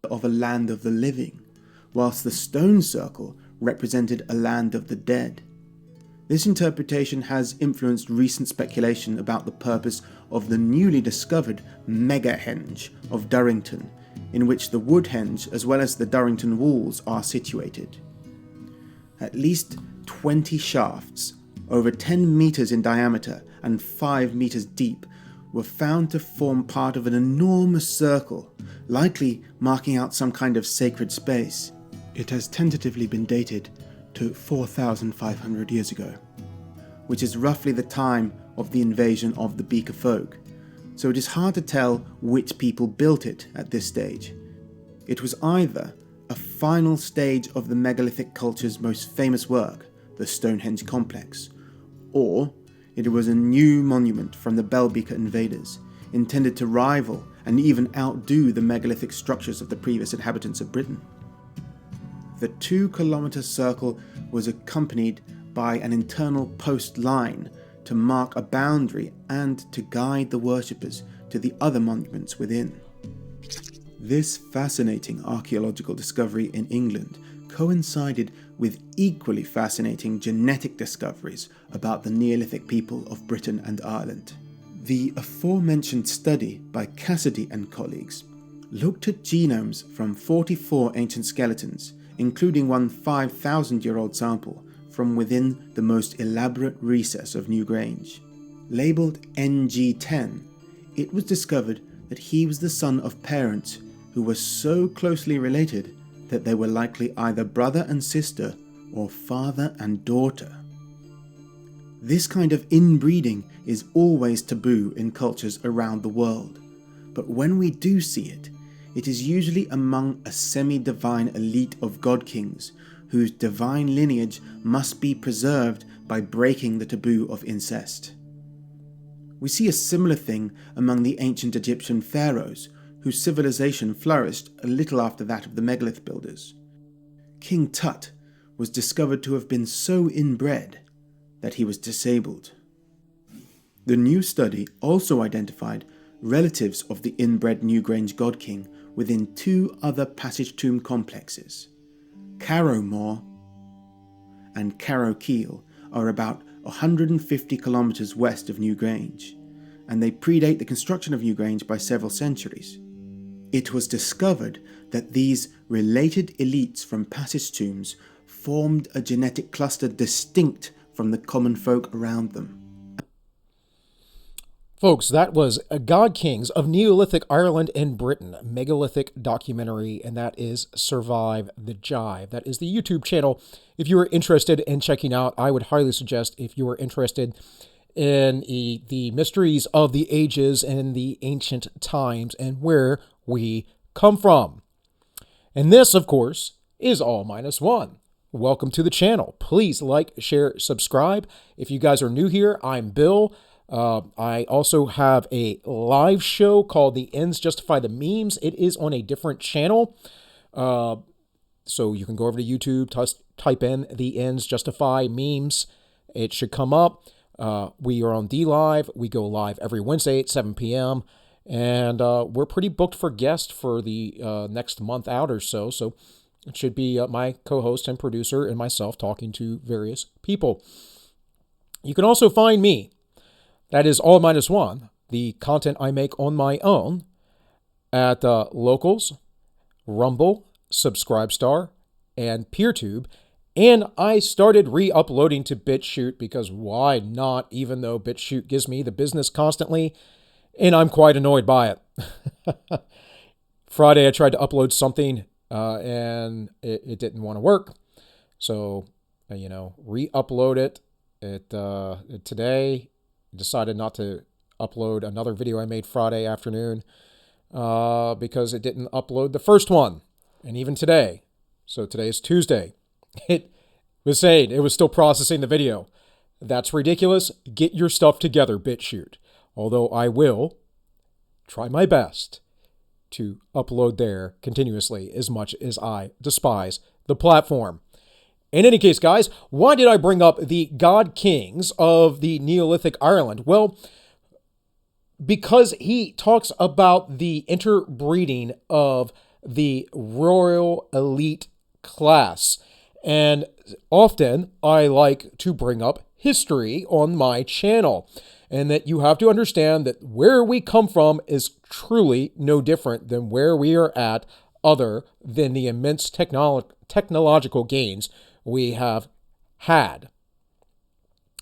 of a land of the living, whilst the stone circle represented a land of the dead. This interpretation has influenced recent speculation about the purpose of the newly discovered Megahenge of Durrington, in which the Woodhenge as well as the Durrington walls are situated. At least 20 shafts, over 10 meters in diameter and 5 meters deep, were found to form part of an enormous circle, likely marking out some kind of sacred space. It has tentatively been dated to 4,500 years ago, which is roughly the time of the invasion of the Beaker folk, so it is hard to tell which people built it at this stage. It was either a final stage of the megalithic culture's most famous work, the Stonehenge complex, or it was a new monument from the Bell-Beaker invaders, intended to rival and even outdo the megalithic structures of the previous inhabitants of Britain. The 2-kilometer circle was accompanied by an internal post line to mark a boundary and to guide the worshippers to the other monuments within. This fascinating archaeological discovery in England coincided with equally fascinating genetic discoveries about the Neolithic people of Britain and Ireland. The aforementioned study by Cassidy and colleagues looked at genomes from 44 ancient skeletons, including one 5,000-year-old sample from within the most elaborate recess of Newgrange. Labelled NG10, it was discovered that he was the son of parents who were so closely related that they were likely either brother and sister or father and daughter. This kind of inbreeding is always taboo in cultures around the world, but when we do see it, it is usually among a semi-divine elite of god-kings whose divine lineage must be preserved by breaking the taboo of incest. We see a similar thing among the ancient Egyptian pharaohs, whose civilization flourished a little after that of the megalith builders. King Tut was discovered to have been so inbred that he was disabled. The new study also identified relatives of the inbred Newgrange god king within 2 other passage tomb complexes. Carrowmore and Carrowkeel are about 150 kilometers west of Newgrange, and they predate the construction of Newgrange by several centuries. It was discovered that these related elites from passage tombs formed a genetic cluster distinct from the common folk around them. Folks, that was God Kings of Neolithic Ireland and Britain, megalithic documentary, and that is Survive the Jive. That is the YouTube channel. If you are interested in checking out, I would highly suggest, if you are interested in the mysteries of the ages and the ancient times and where we come from. And this, of course, is All Minus One. Welcome to the channel. Please like, share, subscribe. If you guys are new here, I'm Bill. I also have a live show called The Ends Justify the Memes. It is on a different channel. So you can go over to YouTube, type in The Ends Justify Memes. It should come up. We are on D-Live. We go live every Wednesday at 7 p.m. And we're pretty booked for guests for the next month out or so. So it should be my co-host and producer and myself talking to various people. You can also find me. That is All Minus One, the content I make on my own at Locals, Rumble, Subscribestar, and PeerTube. And I started re-uploading to BitChute because why not, even though BitChute gives me the business constantly, and I'm quite annoyed by it. Friday I tried to upload something and it didn't want to work. So, re-upload it. Today decided not to upload another video I made Friday afternoon because it didn't upload the first one. And even today, so today is Tuesday, it was saying it was still processing the video. That's ridiculous. Get your stuff together, BitChute. Although I will try my best to upload there continuously, as much as I despise the platform. In any case, guys, why did I bring up the God Kings of the Neolithic Ireland? Well, because he talks about the interbreeding of the royal elite class. And often I like to bring up history on my channel, and that you have to understand that where we come from is truly no different than where we are at, other than the immense technological gains we have had.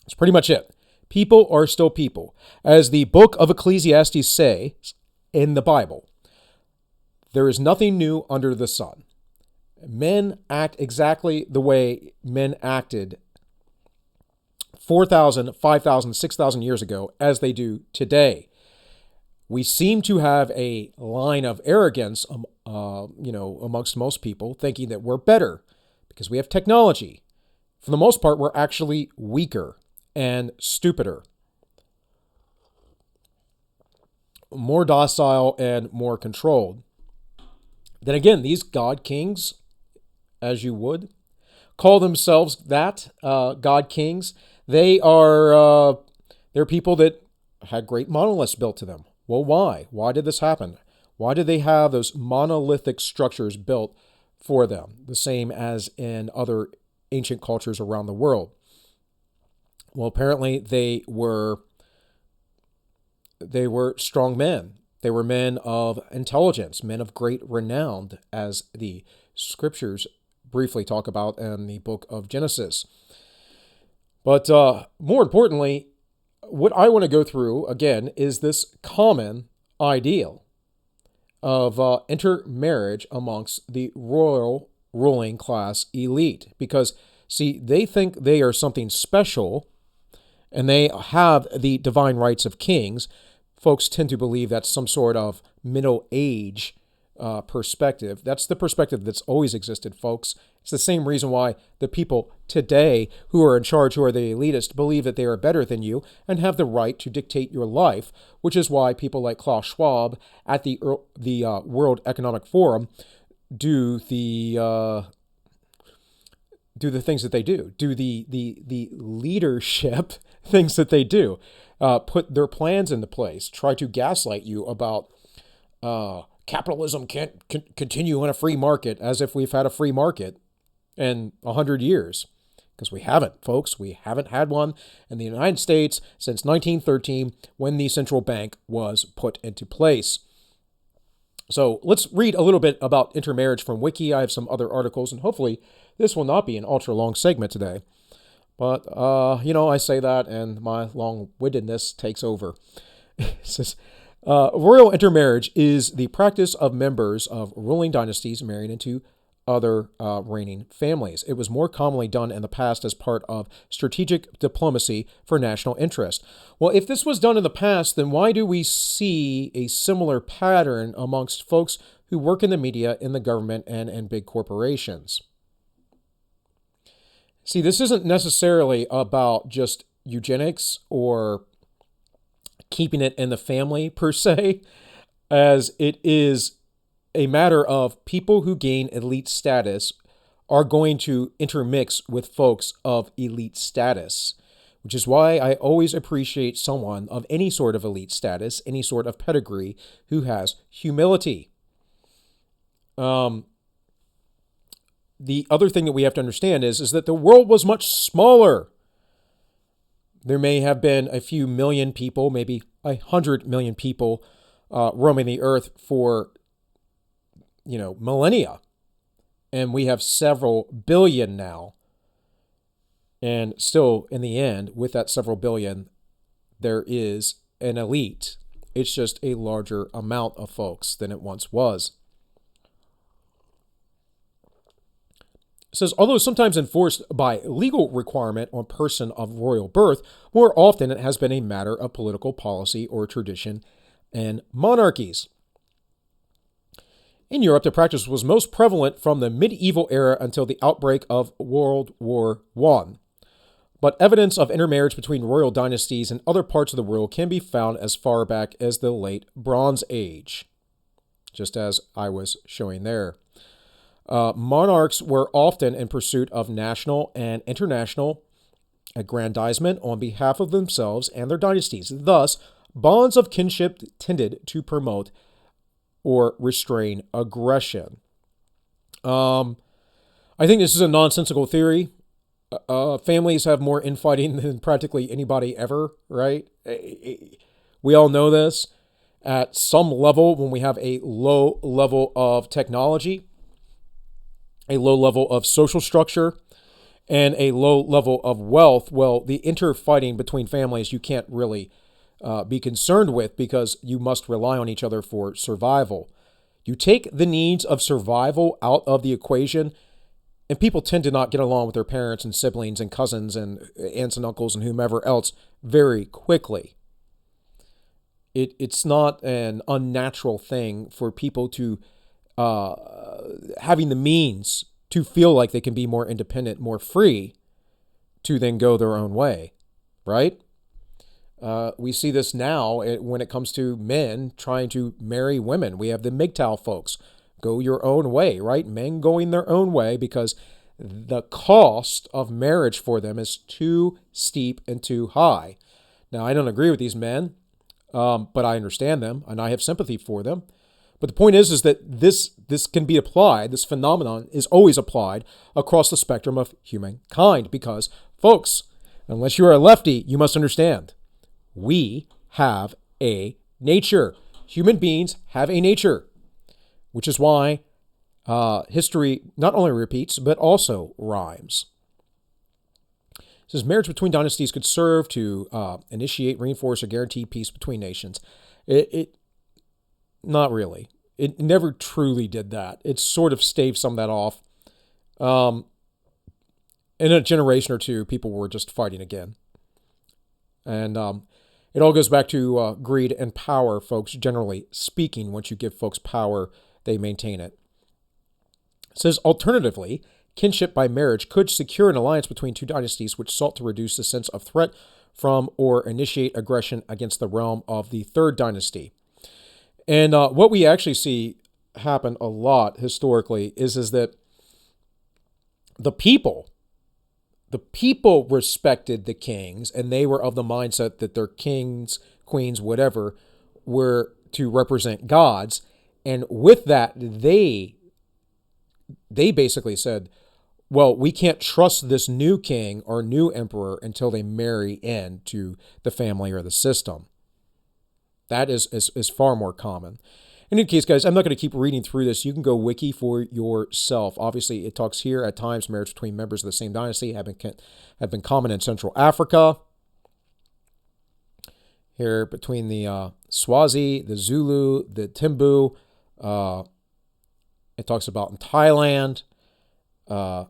That's pretty much it. People are still people. As the book of Ecclesiastes says in the Bible, there is nothing new under the sun. Men act exactly the way men acted 4,000, 5,000, 6,000 years ago as they do today. We seem to have a line of arrogance, amongst most people, thinking that we're better because we have technology. For the most part, we're actually weaker and stupider, more docile and more controlled. Then again, these God kings, as you would call themselves that, God kings, they're people that had great monoliths built to them. Well, why? Why did this happen? Why did they have those monolithic structures built for them, the same as in other ancient cultures around the world? Well, apparently they were strong men. They were men of intelligence, men of great renown, as the scriptures briefly talk about in the book of Genesis. But more importantly, what I want to go through, again, is this common ideal of intermarriage amongst the royal ruling class elite. Because, see, they think they are something special, and they have the divine rights of kings. Folks tend to believe that's some sort of Middle Age perspective. That's the perspective that's always existed, folks. It's the same reason why the people today who are in charge, who are the elitist, believe that they are better than you and have the right to dictate your life, which is why people like Klaus Schwab at the World Economic Forum do the things that they do the leadership things that they do, put their plans into place, try to gaslight you about capitalism can't continue in a free market, as if we've had a free market in 100 years. Because we haven't, folks. We haven't had one in the United States since 1913, when the central bank was put into place. So let's read a little bit about intermarriage from Wiki. I have some other articles, and hopefully this will not be an ultra-long segment today. But, I say that, and my long-windedness takes over. It says, royal intermarriage is the practice of members of ruling dynasties marrying into other reigning families. It was more commonly done in the past as part of strategic diplomacy for national interest. Well, if this was done in the past, then why do we see a similar pattern amongst folks who work in the media, in the government, and in big corporations? See, this isn't necessarily about just eugenics or keeping it in the family per se, as it is a matter of people who gain elite status are going to intermix with folks of elite status, which is why I always appreciate someone of any sort of elite status, any sort of pedigree, who has humility. The other thing that we have to understand is that the world was much smaller. There may have been a few million people, maybe 100 million people roaming the earth for millennia. And we have several billion now. And still, in the end, with that several billion, there is an elite. It's just a larger amount of folks than it once was. It says, although sometimes enforced by legal requirement on person of royal birth, more often it has been a matter of political policy or tradition in monarchies. In Europe, the practice was most prevalent from the medieval era until the outbreak of World War I. But evidence of intermarriage between royal dynasties in other parts of the world can be found as far back as the late Bronze Age, just as I was showing there. Monarchs were often in pursuit of national and international aggrandizement on behalf of themselves and their dynasties. Thus, bonds of kinship tended to promote or restrain aggression. I think this is a nonsensical theory. Families have more infighting than practically anybody ever, right? We all know this. At some level, when we have a low level of technology, a low level of social structure, and a low level of wealth, well, the interfighting between families you can't really be concerned with because you must rely on each other for survival. You take the needs of survival out of the equation, and people tend to not get along with their parents and siblings and cousins and aunts and uncles and whomever else very quickly. It's not an unnatural thing for people to having the means to feel like they can be more independent, more free, to then go their own way, right? We see this now when it comes to men trying to marry women. We have the MGTOW folks, go your own way, right? Men going their own way because the cost of marriage for them is too steep and too high. Now, I don't agree with these men. But I understand them, and I have sympathy for them. But the point is that this can be applied, this phenomenon is always applied across the spectrum of humankind because, folks, unless you are a lefty, you must understand, we have a nature. Human beings have a nature, which is why history not only repeats, but also rhymes. It says marriage between dynasties could serve to initiate, reinforce, or guarantee peace between nations. Not really. It never truly did that. It sort of staved some of that off. In a generation or two, people were just fighting again. And it all goes back to greed and power, folks, generally speaking. Once you give folks power, they maintain it. It says, alternatively, kinship by marriage could secure an alliance between two dynasties which sought to reduce the sense of threat from or initiate aggression against the realm of the third dynasty. And what we actually see happen a lot historically is that the people respected the kings, and they were of the mindset that their kings, queens, whatever, were to represent gods. And with that, they basically said, well, we can't trust this new king or new emperor until they marry into the family or the system. That is far more common. In any case, guys, I'm not going to keep reading through this. You can go wiki for yourself. Obviously, it talks here at times marriage between members of the same dynasty have been common in Central Africa. Here between the Swazi, the Zulu, the Timbu. It talks about in Thailand, the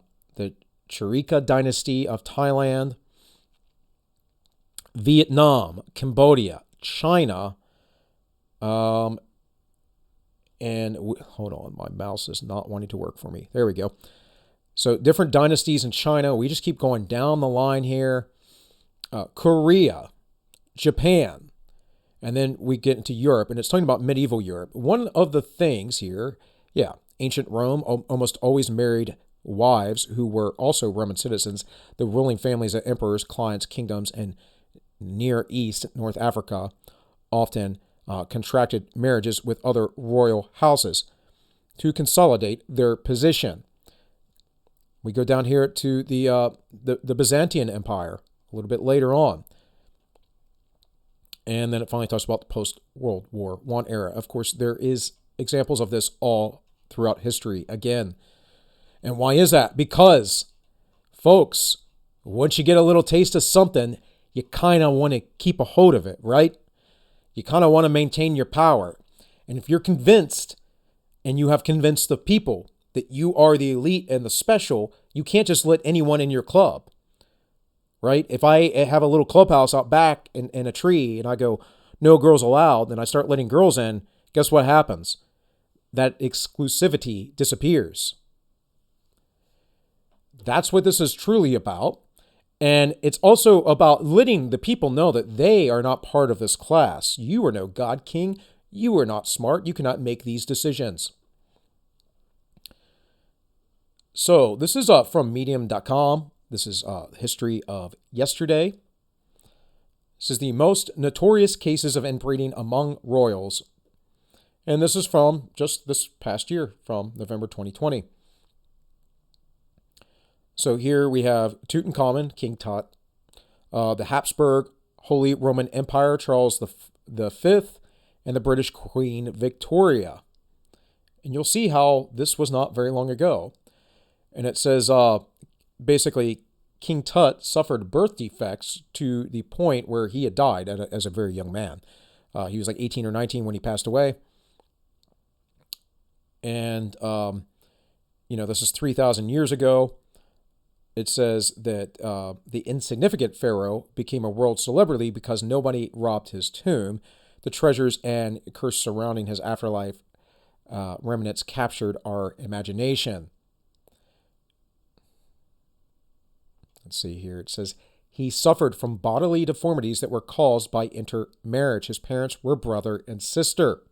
Charika dynasty of Thailand, Vietnam, Cambodia, China, hold on, my mouse is not wanting to work for me. There we go. So different dynasties in China. We just keep going down the line here. Korea, Japan, and then we get into Europe, and it's talking about medieval Europe. One of the things here, ancient Rome almost always married wives who were also Roman citizens. The ruling families of emperors, clients, kingdoms, and Near East, North Africa, often contracted marriages with other royal houses to consolidate their position. We go down here to the Byzantine Empire a little bit later on. And then it finally talks about the post-World War I era. Of course, there is examples of this all throughout history again. And why is that? Because, folks, once you get a little taste of something, you kind of want to keep a hold of it, right? You kind of want to maintain your power. And if you're convinced, and you have convinced the people that you are the elite and the special, you can't just let anyone in your club, right? If I have a little clubhouse out back in a tree and I go, no girls allowed, and I start letting girls in, guess what happens? That exclusivity disappears. That's what this is truly about. And it's also about letting the people know that they are not part of this class. You are no God King. You are not smart. You cannot make these decisions. So this is from medium.com. This is history of yesterday. This is the most notorious cases of inbreeding among royals. And this is from just this past year, from November 2020. So here we have Tutankhamun, King Tut, the Habsburg Holy Roman Empire, Charles V, and the British Queen Victoria. And you'll see how this was not very long ago. And it says, basically, King Tut suffered birth defects to the point where he had died as a very young man. He was like 18 or 19 when he passed away. And, this is 3,000 years ago. It says that the insignificant pharaoh became a world celebrity because nobody robbed his tomb. The treasures and curse surrounding his afterlife remnants captured our imagination. Let's see here. It says, he suffered from bodily deformities that were caused by intermarriage. His parents were brother and sister.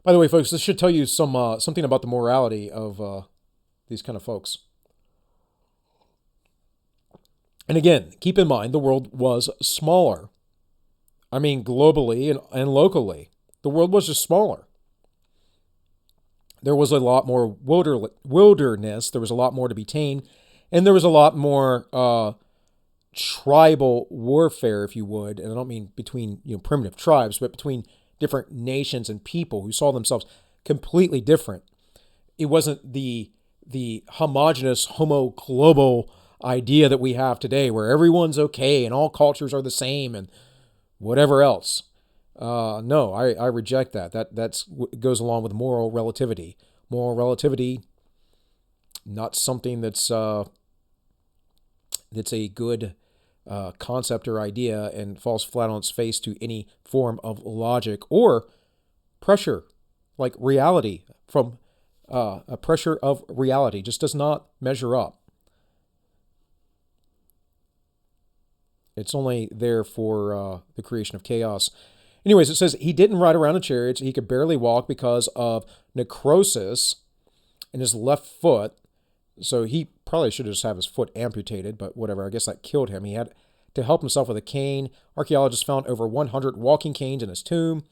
By the way, folks, this should tell you something about the morality of these kind of folks. And again, keep in mind, the world was smaller. I mean, globally and locally. The world was just smaller. There was a lot more wilderness. There was a lot more to be tamed. And there was a lot more tribal warfare, if you would. And I don't mean between primitive tribes, but between different nations and people who saw themselves completely different. It wasn't the homogenous homo global idea that we have today, where everyone's okay and all cultures are the same and whatever else. No, I reject that. That goes along with moral relativity. Moral relativity, not something that's a good concept or idea, and falls flat on its face to any form of logic or pressure, like reality from a pressure of reality. Just does not measure up. It's only there for the creation of chaos. Anyways, it says he didn't ride around in chariots. He could barely walk because of necrosis in his left foot. So he probably should just have his foot amputated, but whatever. I guess that killed him. He had to help himself with a cane. Archaeologists found over 100 walking canes in his tomb.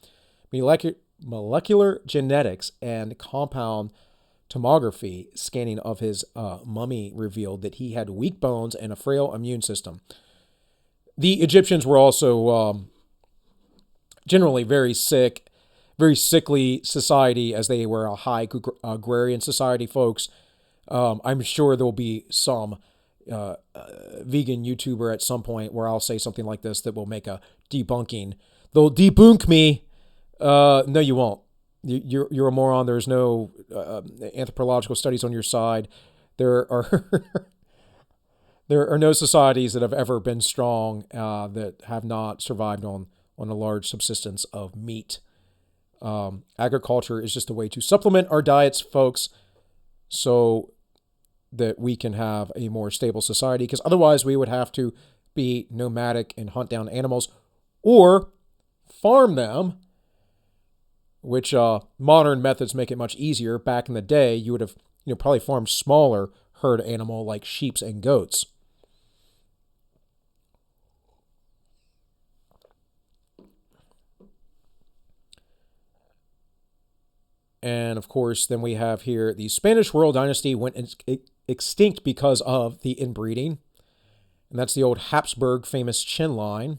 Molecular genetics and compound tomography scanning of his mummy revealed that he had weak bones and a frail immune system. The Egyptians were also generally very sick, very sickly society, as they were a high agrarian society, folks. I'm sure there will be some vegan YouTuber at some point where I'll say something like this that will make a debunking. They'll debunk me. No, you won't. You're a moron. There's no anthropological studies on your side. There are there are no societies that have ever been strong that have not survived on a large subsistence of meat. Agriculture is just a way to supplement our diets, folks, so that we can have a more stable society, because otherwise we would have to be nomadic and hunt down animals or farm them, which modern methods make it much easier. Back in the day, you would have probably farmed smaller herd animal like sheep and goats. And of course, then we have here the Spanish royal dynasty went extinct because of the inbreeding. And that's the old Habsburg famous chin line.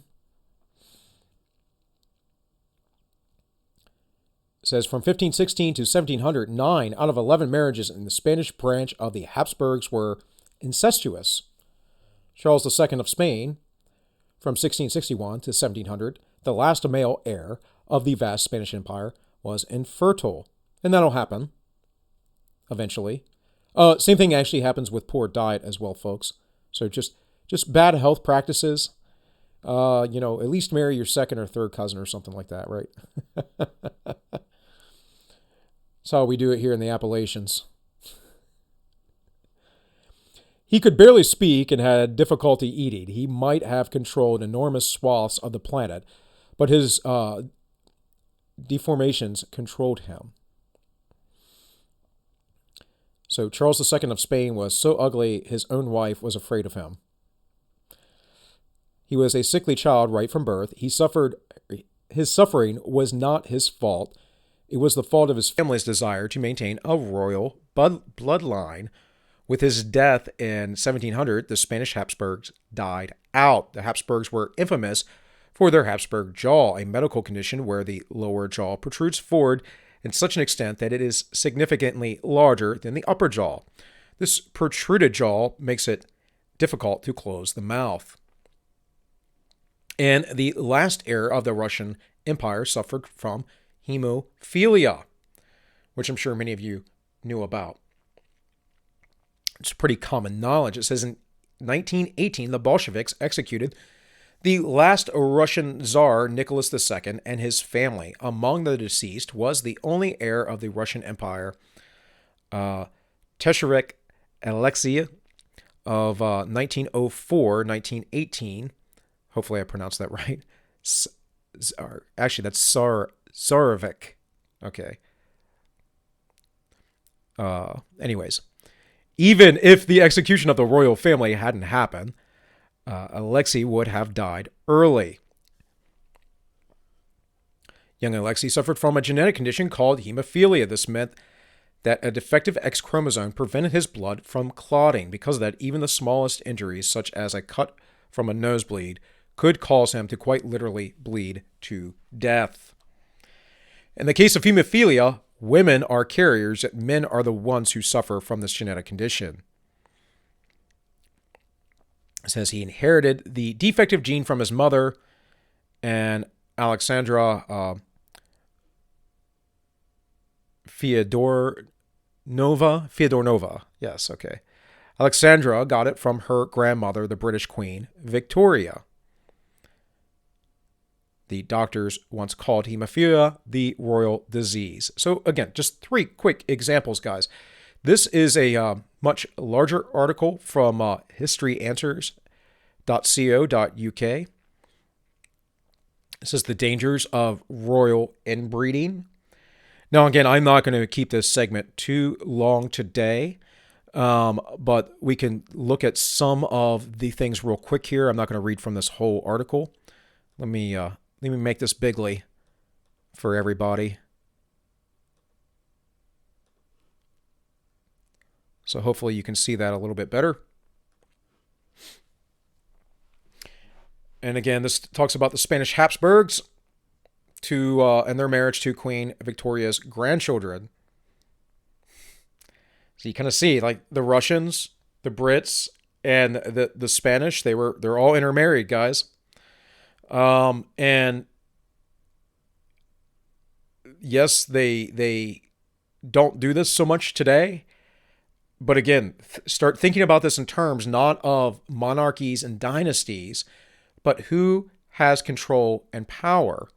It says from 1516 to 1700, 9 out of 11 marriages in the Spanish branch of the Habsburgs were incestuous. Charles II of Spain, from 1661 to 1700, the last male heir of the vast Spanish Empire, was infertile. And that'll happen eventually. Same thing actually happens with poor diet as well, folks. So just bad health practices. At least marry your second or third cousin or something like that, right? That's how we do it here in the Appalachians. He could barely speak and had difficulty eating. He might have controlled enormous swaths of the planet, but his deformations controlled him. So Charles II of Spain was so ugly, his own wife was afraid of him. He was a sickly child right from birth. He suffered his suffering was not his fault. It was the fault of his family's desire to maintain a royal bloodline. With his death in 1700, the Spanish Habsburgs died out. The Habsburgs were infamous for their Habsburg Jaw, a medical condition where the lower jaw protrudes forward in such an extent that it is significantly larger than the upper jaw. This protruded jaw makes it difficult to close the mouth. And the last heir of the Russian Empire suffered from hemophilia, which I'm sure many of you knew about. It's pretty common knowledge. It says in 1918, the Bolsheviks executed the last Russian Tsar, Nicholas II, and his family. Among the deceased was the only heir of the Russian Empire, Tsarevich Alexei, of 1904-1918. Hopefully I pronounced that right. Actually, that's Tsarevich. Okay. Anyways. Even if the execution of the royal family hadn't happened, Alexei would have died early. Young Alexei suffered from a genetic condition called hemophilia. This meant that a defective X chromosome prevented his blood from clotting. Because of that, even the smallest injuries, such as a cut from a nosebleed, could cause him to quite literally bleed to death. In the case of hemophilia, women are carriers, yet men are the ones who suffer from this genetic condition. It says he inherited the defective gene from his mother, and Alexandra Fyodornova. Yes, okay. Alexandra got it from her grandmother, the British Queen, Victoria. The doctors once called hemophilia the royal disease. So again, just 3 quick examples, guys. This is a much larger article from historyanswers.co.uk. It says the dangers of royal inbreeding. Now, again, I'm not going to keep this segment too long today, but we can look at some of the things real quick here. I'm not going to read from this whole article. Let me make this bigly for everybody. So hopefully you can see that a little bit better. And again, this talks about the Spanish Habsburgs and their marriage to Queen Victoria's grandchildren. So you kind of see, like, the Russians, the Brits, and the Spanish, they're all intermarried, guys. And yes, they don't do this so much today. But again, start thinking about this in terms not of monarchies and dynasties, but who has control and power.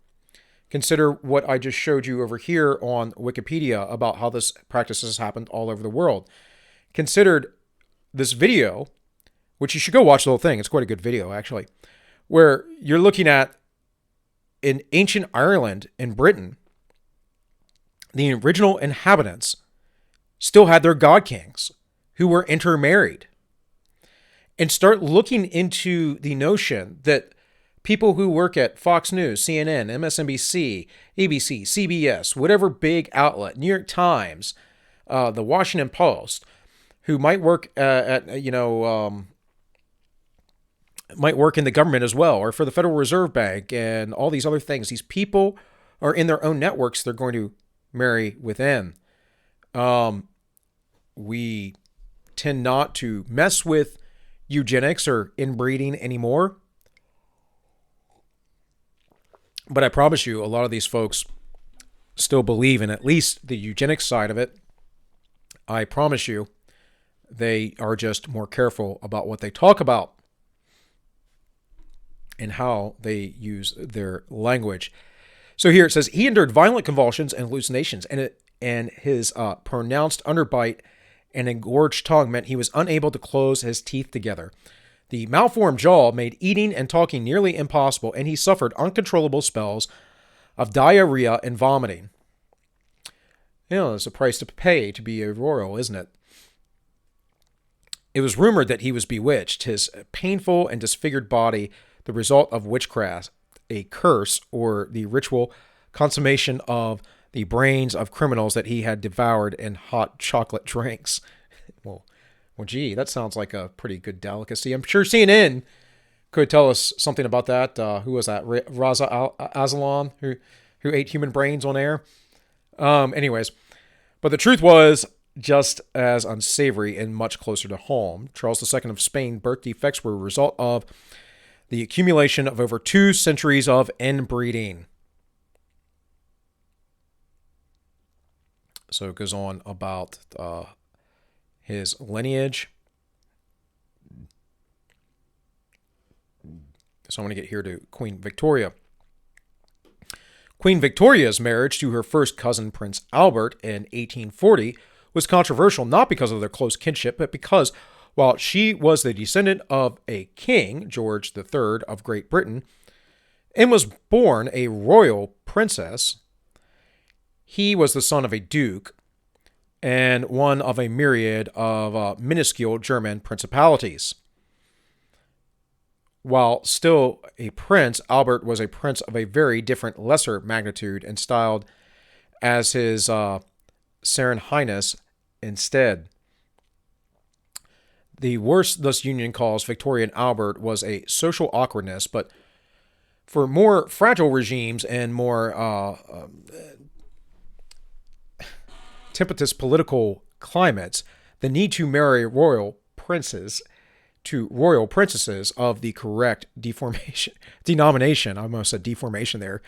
Consider what I just showed you over here on Wikipedia about how this practice has happened all over the world. Considered this video, which you should go watch the whole thing. It's quite a good video, actually, where you're looking at in ancient Ireland and Britain, the original inhabitants still had their god kings who were intermarried. And start looking into the notion that people who work at Fox News, CNN, MSNBC, ABC, CBS, whatever big outlet, New York Times, the Washington Post, who might work might work in the government as well, or for the Federal Reserve Bank and all these other things. These people are in their own networks they're going to marry within. We tend not to mess with eugenics or inbreeding anymore. But I promise you, a lot of these folks still believe in at least the eugenics side of it. I promise you, they are just more careful about what they talk about and how they use their language. So here it says, he endured violent convulsions and hallucinations, and his pronounced underbite and engorged tongue meant he was unable to close his teeth together. The malformed jaw made eating and talking nearly impossible, and he suffered uncontrollable spells of diarrhea and vomiting. You know, it's a price to pay to be a royal, isn't it? It was rumored that he was bewitched, his painful and disfigured body the result of witchcraft, a curse or the ritual consummation of the brains of criminals that he had devoured in hot chocolate drinks. Well, gee, that sounds like a pretty good delicacy. I'm sure CNN could tell us something about that. Who was that? Raza Aslan, who ate human brains on air? Anyways, but the truth was just as unsavory and much closer to home. Charles II of Spain birth defects were a result of the accumulation of over 2 centuries of inbreeding. So it goes on about his lineage. So I'm going to get here to Queen Victoria. Queen Victoria's marriage to her first cousin, Prince Albert, in 1840 was controversial not because of their close kinship, but because while she was the descendant of a king, George III of Great Britain, and was born a royal princess, he was the son of a duke and one of a myriad of minuscule German principalities. While still a prince, Albert was a prince of a very different lesser magnitude and styled as his Serene Highness instead. The worst this union calls Victoria and Albert was a social awkwardness, but for more fragile regimes and more tempestuous political climates, the need to marry royal princes to royal princesses of the correct denomination, I almost said deformation there,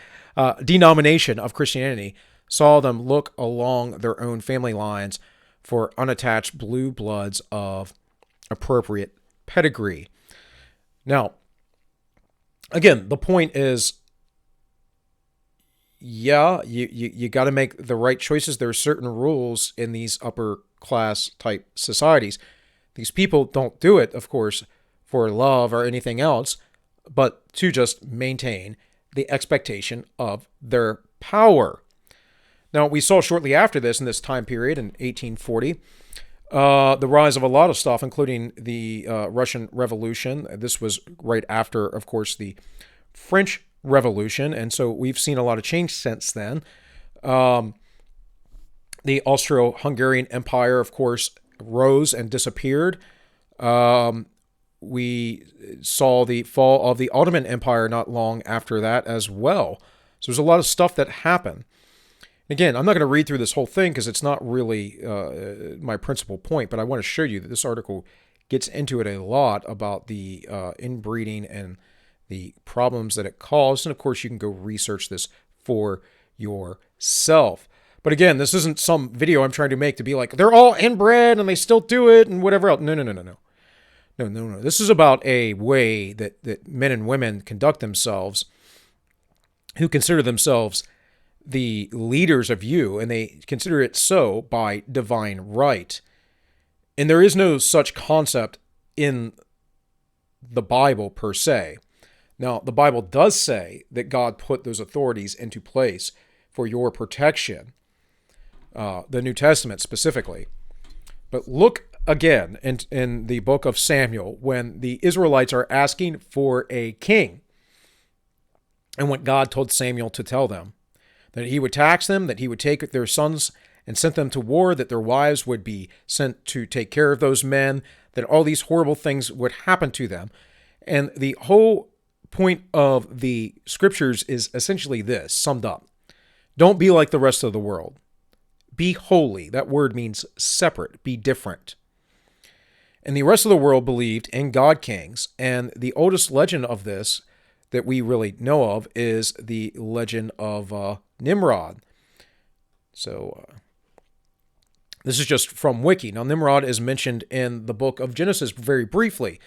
denomination of Christianity, saw them look along their own family lines for unattached blue bloods of appropriate pedigree. Now, again, the point is, yeah, you got to make the right choices. There are certain rules in these upper class type societies. These people don't do it, of course, for love or anything else, but to just maintain the expectation of their power. Now, we saw shortly after this, in this time period in 1840, the rise of a lot of stuff, including the Russian Revolution. This was right after, of course, the French Revolution, and so we've seen a lot of change since then. The Austro-Hungarian Empire, of course, rose and disappeared. We saw the fall of the Ottoman Empire not long after that as well. So there's a lot of stuff that happened. Again, I'm not going to read through this whole thing because it's not really my principal point, but I want to show you that this article gets into it a lot about the inbreeding and the problems that it caused. And of course, you can go research this for yourself. But again, this isn't some video I'm trying to make to be like, they're all inbred and they still do it and whatever else. No. No. This is about a way that men and women conduct themselves who consider themselves the leaders of you, and they consider it so by divine right. And there is no such concept in the Bible per se. Now, the Bible does say that God put those authorities into place for your protection, the New Testament specifically. But look again in the book of Samuel when the Israelites are asking for a king, and what God told Samuel to tell them. That he would tax them, that he would take their sons and send them to war, that their wives would be sent to take care of those men, that all these horrible things would happen to them. And the whole point of the scriptures is essentially this, summed up. Don't be like the rest of the world. Be holy. That word means separate, be different. And the rest of the world believed in god kings, and the oldest legend of this that we really know of is the legend of Nimrod. So this is just from Wiki. Now, Nimrod is mentioned in the book of Genesis very briefly.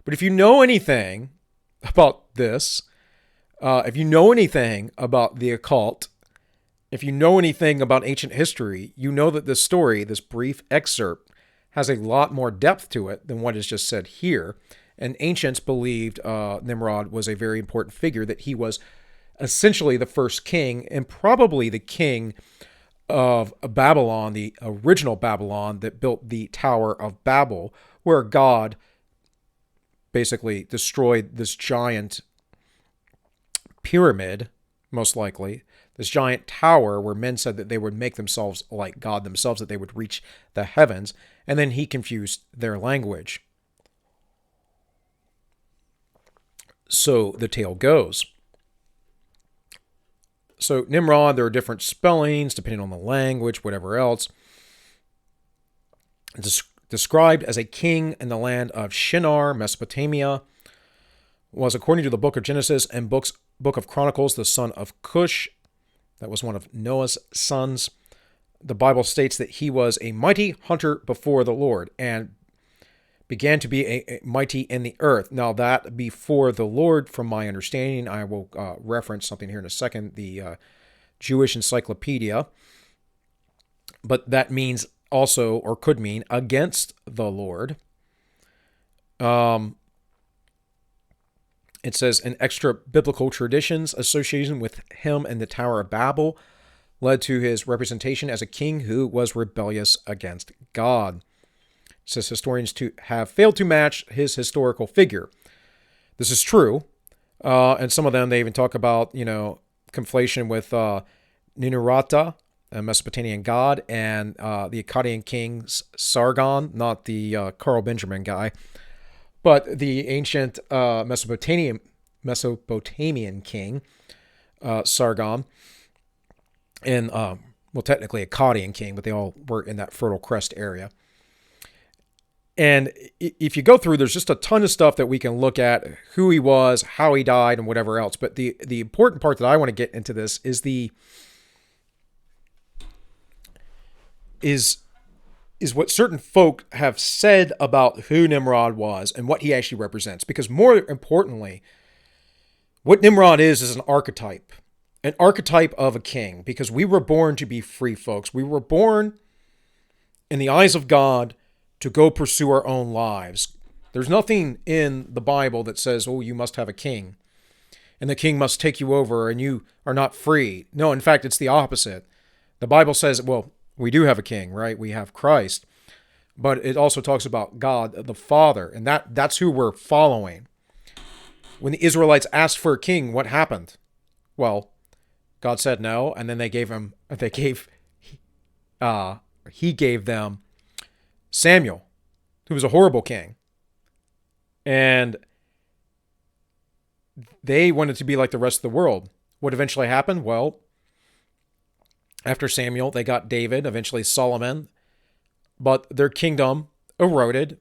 But if you know anything about this, if you know anything about the occult, if you know anything about ancient history, you know that this story, this brief excerpt, has a lot more depth to it than what is just said here. And ancients believed Nimrod was a very important figure, that he was essentially the first king and probably the king of Babylon, the original Babylon that built the Tower of Babel, where God basically destroyed this giant pyramid, most likely, this giant tower where men said that they would make themselves like God themselves, that they would reach the heavens, and then he confused their language. So the tale goes. So Nimrod, there are different spellings depending on the language, whatever else. It's described as a king in the land of Shinar, Mesopotamia, was, according to the book of Genesis and book of Chronicles, the son of Cush. That was one of Noah's sons. The Bible states that he was a mighty hunter before the Lord and began to be a mighty in the earth. Now that before the Lord, from my understanding, I will reference something here in a second, the Jewish Encyclopedia, but that means also, or could mean, against the Lord. It says, in extra biblical traditions, association with him and the Tower of Babel led to his representation as a king who was rebellious against God. It says historians to have failed to match his historical figure. This is true. And some of them, they even talk about, conflation with Ninurata, a Mesopotamian god, and the Akkadian king Sargon, not the Carl Benjamin guy, but the ancient Mesopotamian king, Sargon, and, technically Akkadian king, but they all were in that Fertile Crest area. And if you go through, there's just a ton of stuff that we can look at, who he was, how he died, and whatever else. But the important part that I want to get into this is what certain folk have said about who Nimrod was and what he actually represents. Because more importantly, what Nimrod is an archetype of a king. Because we were born to be free, folks. We were born in the eyes of God to go pursue our own lives. There's nothing in the Bible that says, oh, you must have a king, and the king must take you over, and you are not free. No, in fact, it's the opposite. The Bible says, well, we do have a king, right? We have Christ. But it also talks about God, the Father, and that's who we're following. When the Israelites asked for a king, what happened? Well, God said no, and then he gave them Samuel, who was a horrible king. And they wanted to be like the rest of the world. What eventually happened? Well, after Samuel, they got David, eventually Solomon, but their kingdom eroded.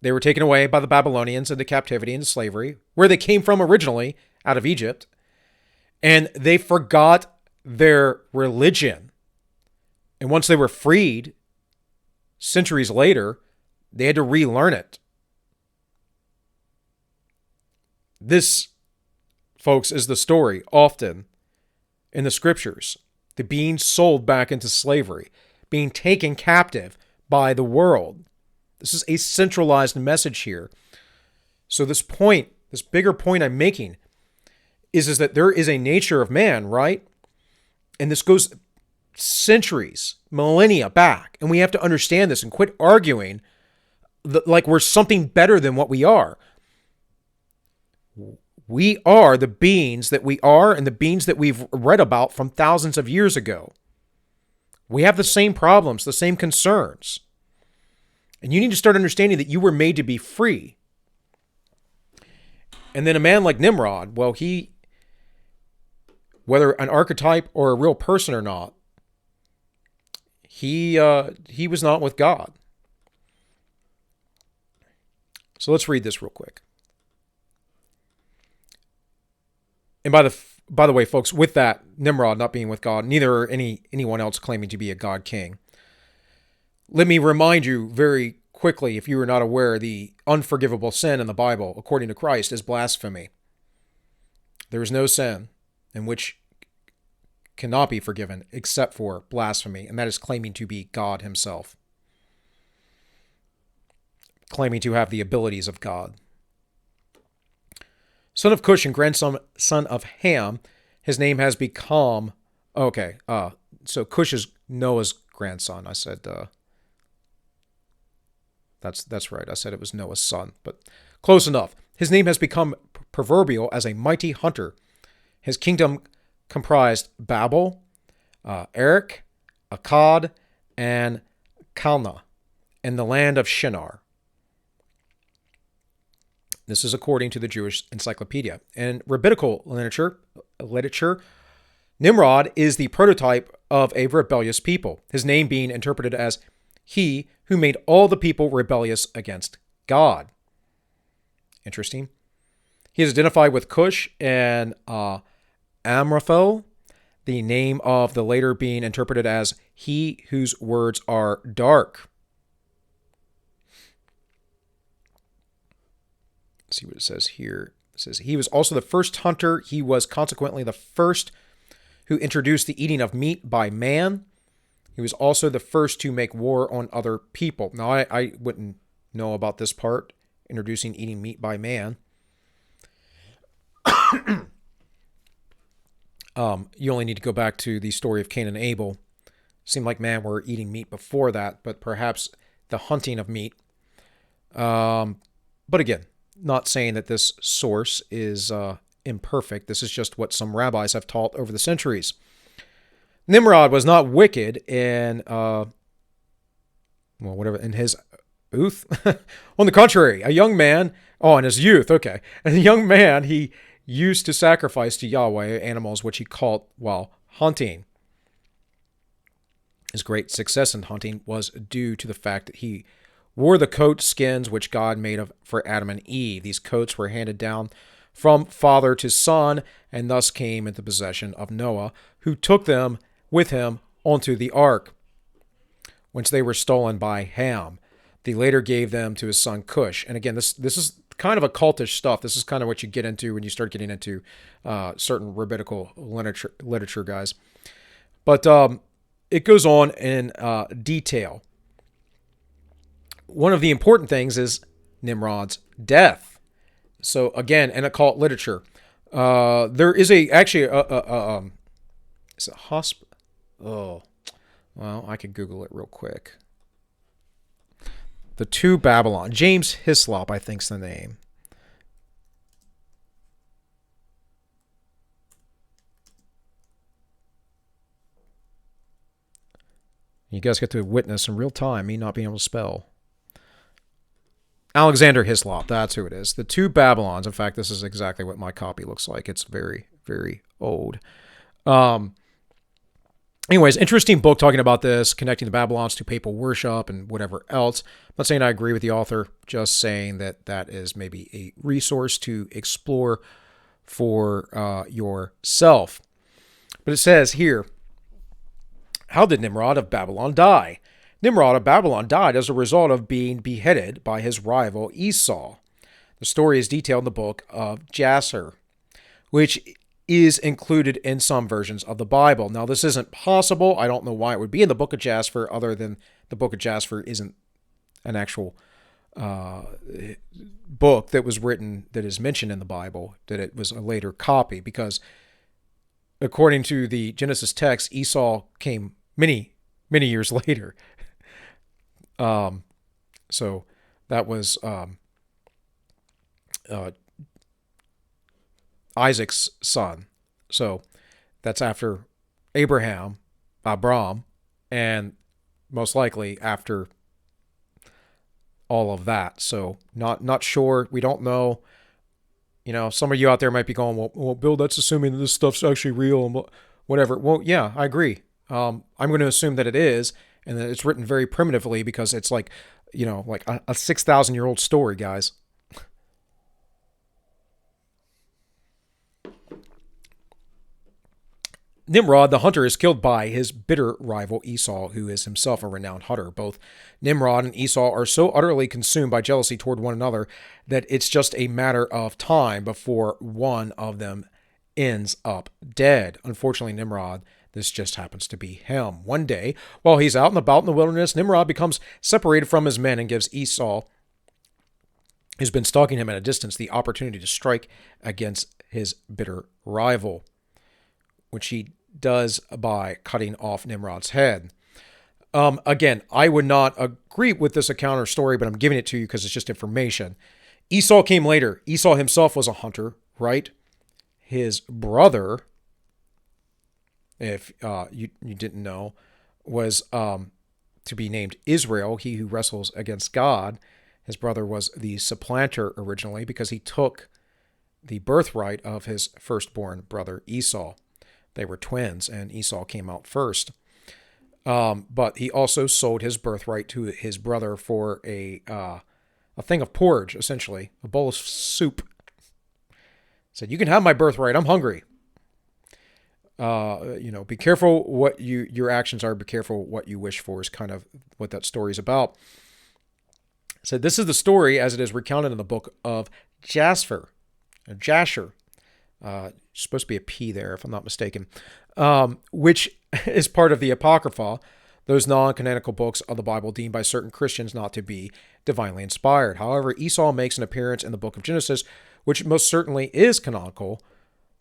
They were taken away by the Babylonians into captivity and slavery, where they came from originally, out of Egypt. And they forgot their religion. And once they were freed, centuries later, they had to relearn it. This, folks, is the story often in the scriptures. The being sold back into slavery, being taken captive by the world. This is a centralized message here. So this bigger point I'm making is that there is a nature of man, right? And this goes centuries, millennia back. And we have to understand this and quit arguing like we're something better than what we are. We are the beings that we are and the beings that we've read about from thousands of years ago. We have the same problems, the same concerns. And you need to start understanding that you were made to be free. And then a man like Nimrod, well, whether an archetype or a real person or not, he was not with God. So let's read this real quick. And by the way, folks, with that, Nimrod not being with God, neither are anyone else claiming to be a God king. Let me remind you very quickly, if you are not aware, the unforgivable sin in the Bible, according to Christ, is blasphemy. There is no sin in which cannot be forgiven except for blasphemy, and that is claiming to be God himself. Claiming to have the abilities of God. Son of Cush and grandson of Ham, his name has become... Okay, so Cush is Noah's grandson. I said... That's right. I said it was Noah's son, but close enough. His name has become proverbial as a mighty hunter, His kingdom comprised Babel, Erech, Akkad, and Calneh, in the land of Shinar. This is according to the Jewish Encyclopedia. In rabbinical literature, Nimrod is the prototype of a rebellious people, his name being interpreted as he who made all the people rebellious against God. Interesting. He is identified with Cush and Amraphel, the name of the later being interpreted as he whose words are dark. Let's see what it says here. It says he was also the first hunter. He was consequently the first who introduced the eating of meat by man. He was also the first to make war on other people. Now, I wouldn't know about this part, introducing eating meat by man. You only need to go back to the story of Cain and Abel. Seemed like man were eating meat before that, but perhaps the hunting of meat. But again, not saying that this source is imperfect. This is just what some rabbis have taught over the centuries. Nimrod was not wicked in, in his youth. On the contrary, a young man, in his youth, okay. As a young man, he used to sacrifice to Yahweh animals which he caught while hunting. His great success in hunting was due to the fact that he wore the coat skins which God made for Adam and Eve. These coats were handed down from father to son, and thus came into possession of Noah, who took them with him onto the ark, whence they were stolen by Ham. He later gave them to his son Cush. And again, this is kind of occultish stuff. This is kind of what you get into when you start getting into certain rabbinical literature, guys. But it goes on in detail. One of the important things is Nimrod's death. So again, in occult literature, there is it's a hospital. Oh, well, I could Google it real quick. The Two Babylon. James Hislop, I think's the name. You guys get to witness in real time me not being able to spell. Alexander Hislop, that's who it is. The Two Babylons. In fact, this is exactly what my copy looks like. It's very, very old. Anyways, interesting book talking about this, connecting the Babylons to papal worship and whatever else. I'm not saying I agree with the author, just saying that that is maybe a resource to explore for yourself. But it says here, how did Nimrod of Babylon die? Nimrod of Babylon died as a result of being beheaded by his rival Esau. The story is detailed in the book of Jasher, which is included in some versions of the Bible. Now, this isn't possible. I don't know why it would be in the book of Jasher, other than the book of Jasher isn't an actual book that was written, that is mentioned in the Bible, that it was a later copy, because according to the Genesis text, Esau came many, many years later. So that was Isaac's son. So that's after Abram, and most likely after all of that. So not sure. We don't know. You know, some of you out there might be going, well, Bill, that's assuming that this stuff's actually real and whatever. Well, yeah, I agree. I'm going to assume that it is, and that it's written very primitively, because it's like, you know, like a 6,000-year-old story, guys. Nimrod, the hunter, is killed by his bitter rival Esau, who is himself a renowned hunter. Both Nimrod and Esau are so utterly consumed by jealousy toward one another that it's just a matter of time before one of them ends up dead. Unfortunately, Nimrod, this just happens to be him. One day, while he's out and about in the wilderness, Nimrod becomes separated from his men and gives Esau, who's been stalking him at a distance, the opportunity to strike against his bitter rival, which he does by cutting off Nimrod's head. Again, I would not agree with this account or story, but I'm giving it to you because it's just information. Esau came later. Esau himself was a hunter, right? his brother, if you didn't know, was to be named Israel, he who wrestles against God. His brother was the supplanter originally because he took the birthright of his firstborn brother Esau. They were twins, and Esau came out first. But he also sold his birthright to his brother for a thing of porridge, essentially, a bowl of soup. Said, "You can have my birthright. I'm hungry." Be careful what your actions are. Be careful what you wish for is kind of what that story is about. Said, "This is the story as it is recounted in the book of Jasher. Supposed to be a P there, if I'm not mistaken, which is part of the Apocrypha, those non-canonical books of the Bible deemed by certain Christians not to be divinely inspired. However, Esau makes an appearance in the book of Genesis, which most certainly is canonical.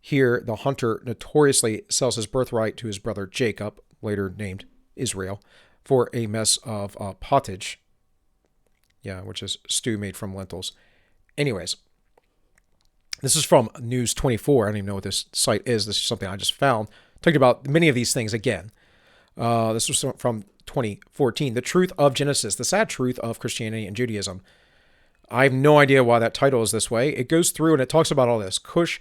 Here, the hunter notoriously sells his birthright to his brother Jacob, later named Israel, for a mess of pottage, which is stew made from lentils. Anyways, this is from News 24. I don't even know what this site is. This is something I just found. Talking about many of these things again. This was from 2014. The truth of Genesis, the sad truth of Christianity and Judaism. I have no idea why that title is this way. It goes through and it talks about all this. Cush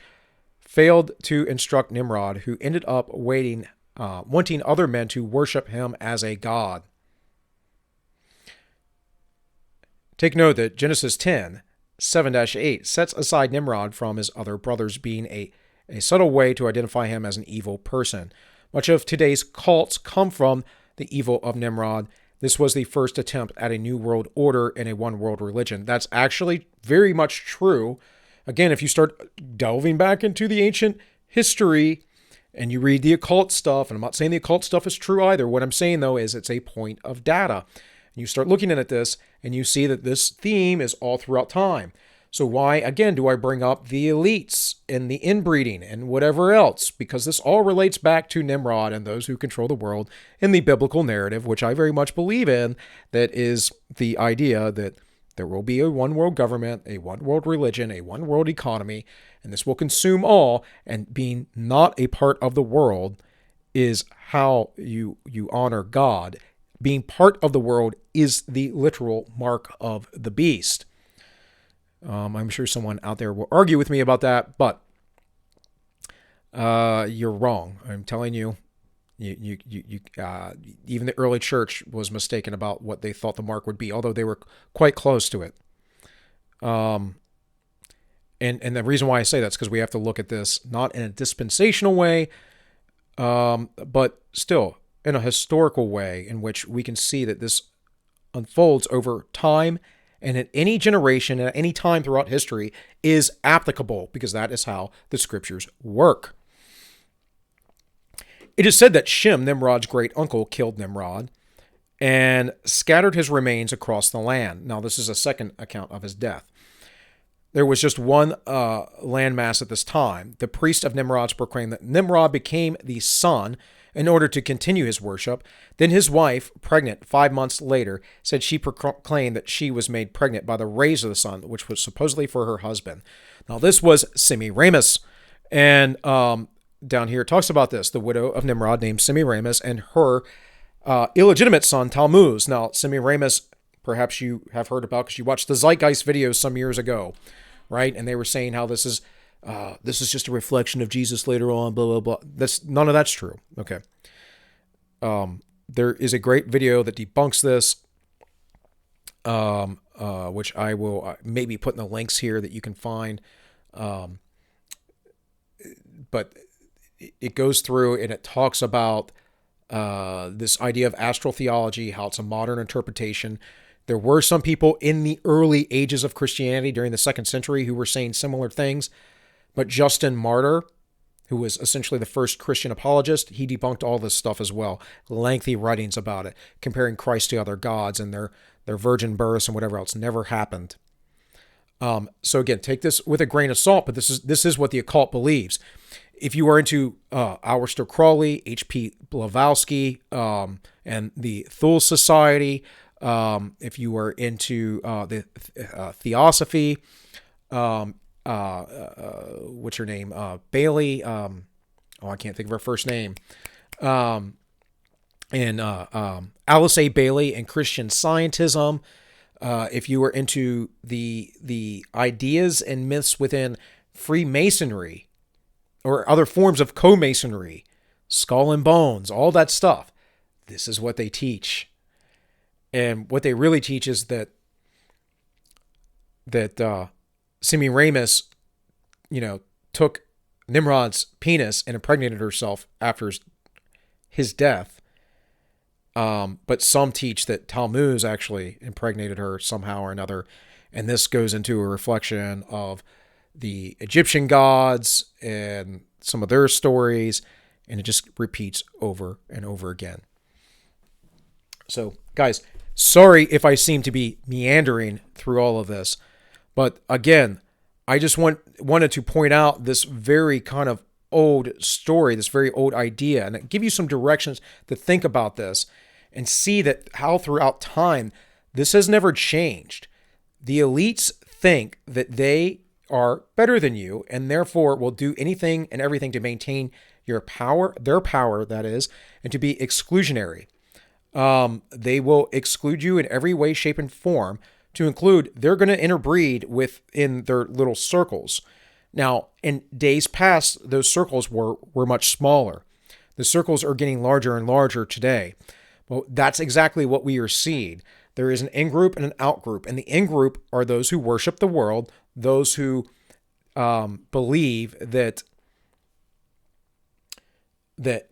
failed to instruct Nimrod, who ended up wanting other men to worship him as a god. Take note that Genesis 10, 7-8 sets aside Nimrod from his other brothers, being a subtle way to identify him as an evil person. Much of today's cults come from the evil of Nimrod. This was the first attempt at a new world order and a one world religion. That's actually very much true. Again, if you start delving back into the ancient history and you read the occult stuff, and I'm not saying the occult stuff is true either. What I'm saying, though, is it's a point of data. And you start looking at this and you see that this theme is all throughout time. So why, again, do I bring up the elites and the inbreeding and whatever else? Because this all relates back to Nimrod and those who control the world in the biblical narrative, which I very much believe in, that is the idea that there will be a one world government, a one world religion, a one world economy, and this will consume all, and being not a part of the world is how you honor God. Being part of the world is the literal mark of the beast. I'm sure someone out there will argue with me about that, but you're wrong. I'm telling you, even the early church was mistaken about what they thought the mark would be, although they were quite close to it. And the reason why I say that's because we have to look at this not in a dispensational way, but still in a historical way in which we can see that this unfolds over time and at any generation, at any time throughout history, is applicable, because that is how the scriptures work. It is said that Shem, Nimrod's great uncle, killed Nimrod and scattered his remains across the land. Now, this is a second account of his death. There was just one landmass at this time. The priest of Nimrod's proclaimed that Nimrod became the sun in order to continue his worship. Then his wife, pregnant 5 months later, said she proclaimed that she was made pregnant by the rays of the sun, which was supposedly for her husband. Now, this was Semiramis. And down here it talks about this, the widow of Nimrod named Semiramis and her illegitimate son, Tammuz. Now, Semiramis, perhaps you have heard about because you watched the Zeitgeist videos some years ago, right? And they were saying how this is just a reflection of Jesus later on, blah, blah, blah. None of that's true. Okay. There is a great video that debunks this, which I will maybe put in the links here that you can find. But it goes through and it talks about this idea of astral theology, how it's a modern interpretation. There were some people in the early ages of Christianity during the 2nd century who were saying similar things. But Justin Martyr, who was essentially the first Christian apologist, he debunked all this stuff as well. Lengthy writings about it, comparing Christ to other gods and their virgin births and whatever else never happened. So again, take this with a grain of salt, but this is what the occult believes. If you are into Aleister Crowley, H.P. Blavatsky, and the Thule Society, if you are into the Theosophy, what's her name? Bailey. I can't think of her first name. And Alice A. Bailey and Christian Scientism. If you were into the ideas and myths within Freemasonry or other forms of co-masonry, skull and bones, all that stuff, this is what they teach. And what they really teach is that Semiramis, took Nimrod's penis and impregnated herself after his death. But some teach that Tammuz actually impregnated her somehow or another. And this goes into a reflection of the Egyptian gods and some of their stories. And it just repeats over and over again. So, guys, sorry if I seem to be meandering through all of this. But again, I just wanted to point out this very kind of old story, this very old idea, and give you some directions to think about this and see that how throughout time this has never changed. The elites think that they are better than you and therefore will do anything and everything to maintain your power, their power, that is, and to be exclusionary. They will exclude you in every way, shape, and form, to include they're going to interbreed within their little circles. Now, in days past, those circles were much smaller. The circles are getting larger and larger today. Well, that's exactly what we are seeing. There is an in-group and an out-group. And the in-group are those who worship the world, those who believe that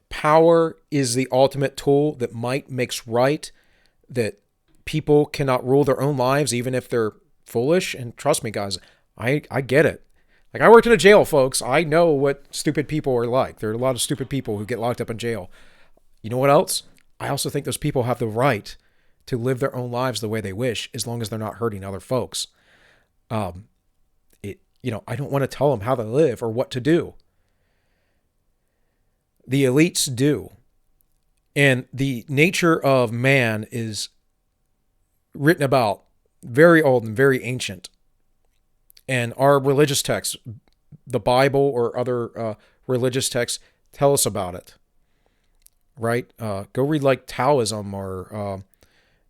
power is the ultimate tool, that might makes right, that people cannot rule their own lives even if they're foolish. And trust me, guys, I get it. Like, I worked in a jail, folks. I know what stupid people are like. There are a lot of stupid people who get locked up in jail. You know what else? I also think those people have the right to live their own lives the way they wish, as long as they're not hurting other folks. I don't want to tell them how to live or what to do. The elites do. And the nature of man is written about, very old and very ancient. And our religious texts, the Bible or other religious texts, tell us about it. Right? Go read like Taoism or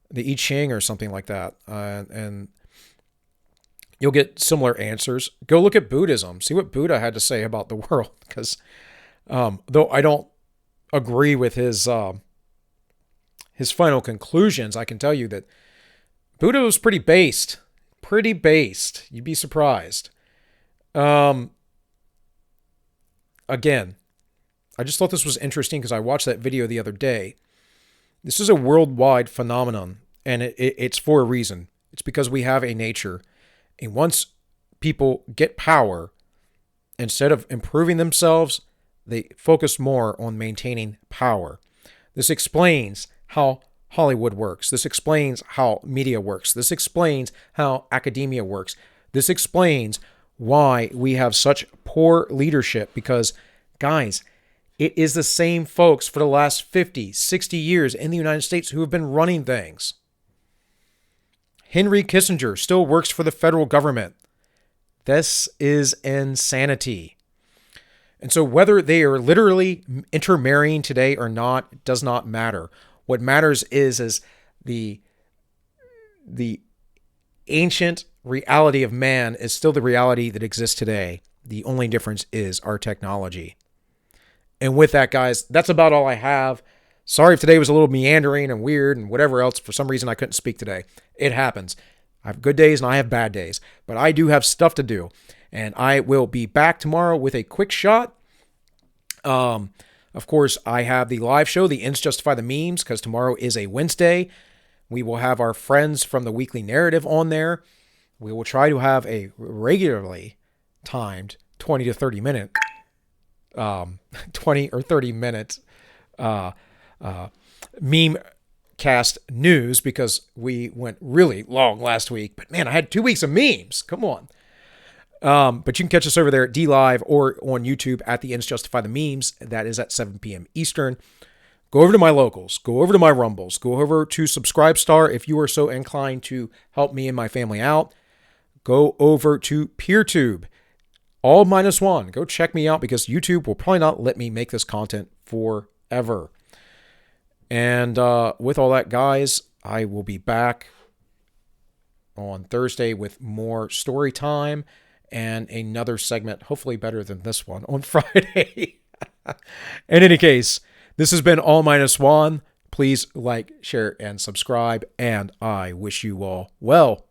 the I Ching or something like that. And you'll get similar answers. Go look at Buddhism. See what Buddha had to say about the world. Because though I don't agree with his final conclusions, I can tell you that Buddha was pretty based. Pretty based. You'd be surprised. Again, I just thought this was interesting because I watched that video the other day. This is a worldwide phenomenon, and it's for a reason. It's because we have a nature. And once people get power, instead of improving themselves, they focus more on maintaining power. This explains how Hollywood works. This explains how media works. This explains how academia works. This explains why we have such poor leadership, because, guys, it is the same folks for the last 50, 60 years in the United States who have been running things. Henry Kissinger still works for the federal government. This is insanity. And so whether they are literally intermarrying today or not does not matter. What matters is the ancient reality of man is still the reality that exists today. The only difference is our technology. And with that, guys, that's about all I have. Sorry if today was a little meandering and weird and whatever else. For some reason, I couldn't speak today. It happens. I have good days and I have bad days. But I do have stuff to do. And I will be back tomorrow with a quick shot. Of course, I have the live show, the Ends Justify the Memes, because tomorrow is a Wednesday. We will have our friends from the Weekly Narrative on there. We will try to have a regularly timed 20 to 30 minute 20 or 30 minute meme cast news, because we went really long last week. But man, I had 2 weeks of memes. Come on. But you can catch us over there at DLive or on YouTube at the Ends Justify the Memes. That is at 7 p.m. Eastern. Go over to my locals. Go over to my Rumbles. Go over to Subscribestar if you are so inclined to help me and my family out. Go over to PeerTube. all minus one. Go check me out because YouTube will probably not let me make this content forever. And with all that, guys, I will be back on Thursday with more story time and another segment, hopefully better than this one, on Friday. In any case, this has been All Minus One. Please like, share, and subscribe, and I wish you all well.